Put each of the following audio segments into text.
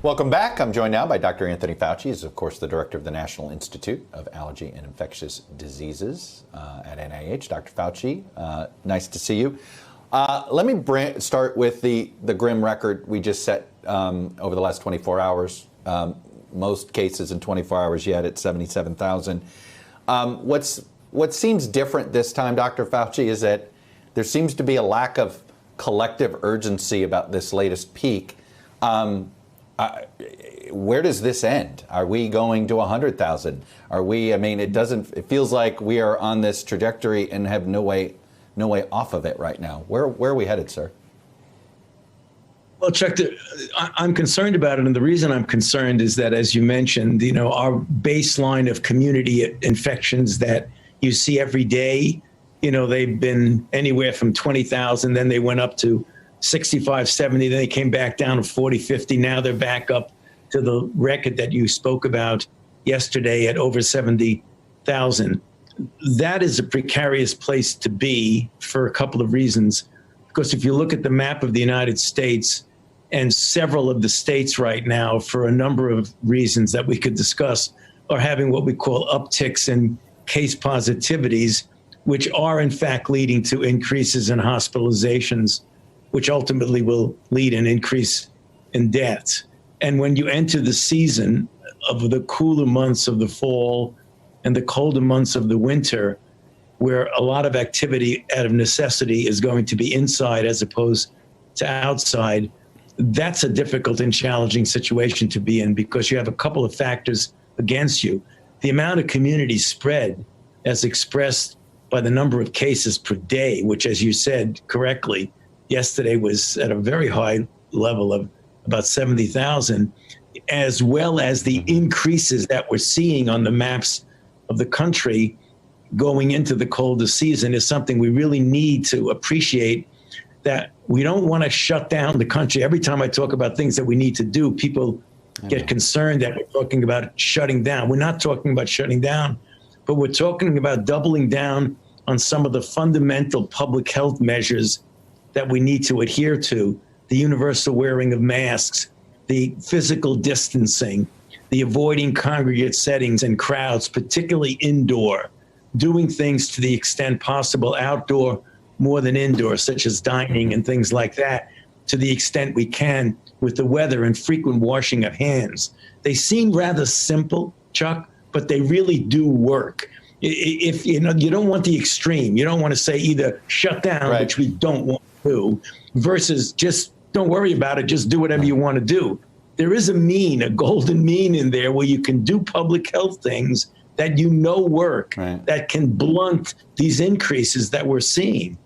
Welcome back. I'm joined now by Dr. Anthony Fauci. He's, of course, the director of the National Institute of Allergy and Infectious Diseases at NIH. Dr. Fauci, nice to see you. Let me start with the grim record we just set over the last 24 hours. Most cases in 24 hours yet at 77,000. What seems different this time, Dr. Fauci, is that there seems to be a lack of collective urgency about this latest peak. Where does this end? Are we going to 100,000? Are we? I mean, it feels like we are on this trajectory and have no way off of it right now. Where are we headed, sir? Well, Chuck, I'm concerned about it, and the reason I'm concerned is that, as you mentioned, our baseline of community infections that you see every day, they've been anywhere from 20,000, then they went up to 65, 70, then they came back down to 40, 50. Now they're back up to the record that you spoke about yesterday at over 70,000. That is a precarious place to be for a couple of reasons. Because if you look at the map of the United States, and several of the states right now, for a number of reasons that we could discuss, are having what we call upticks in case positivities, which are in fact leading to increases in hospitalizations, which ultimately will lead an increase in deaths. And when you enter the season of the cooler months of the fall and the colder months of the winter, where a lot of activity out of necessity is going to be inside as opposed to outside, that's a difficult and challenging situation to be in, because you have a couple of factors against you. The amount of community spread, as expressed by the number of cases per day, which, as you said correctly, yesterday was at a very high level of about 70,000, as well as the increases that we're seeing on the maps of the country going into the colder season, is something we really need to appreciate. That we don't want to shut down the country. Every time I talk about things that we need to do, people get concerned that we're talking about shutting down. We're not talking about shutting down, but we're talking about doubling down on some of the fundamental public health measures that we need to adhere to: the universal wearing of masks, the physical distancing, the avoiding congregate settings and crowds, particularly indoor, doing things to the extent possible outdoor more than indoor, such as dining and things like that, to the extent we can, with the weather, and frequent washing of hands. They seem rather simple, Chuck, but they really do work. If you don't want the extreme. You don't want to say either shut down, right, which we don't want to do, versus just don't worry about it, just do whatever you want to do. There is a golden mean in there where you can do public health things that work, right, that can blunt these increases that we're seeing.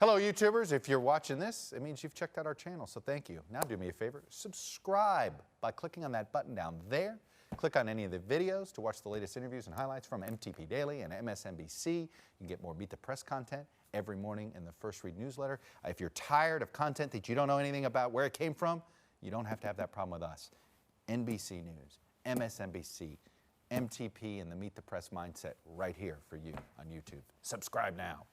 Hello, YouTubers. If you're watching this, it means you've checked out our channel, so thank you. Now do me a favor, subscribe by clicking on that button down there. Click on any of the videos to watch the latest interviews and highlights from MTP Daily and MSNBC. You can get more Beat the Press content every morning in the First Read newsletter. If you're tired of content that you don't know anything about where it came from, you don't have to have that problem with us. NBC News, MSNBC, MTP, and the Meet the Press mindset right here for you on YouTube. Subscribe now.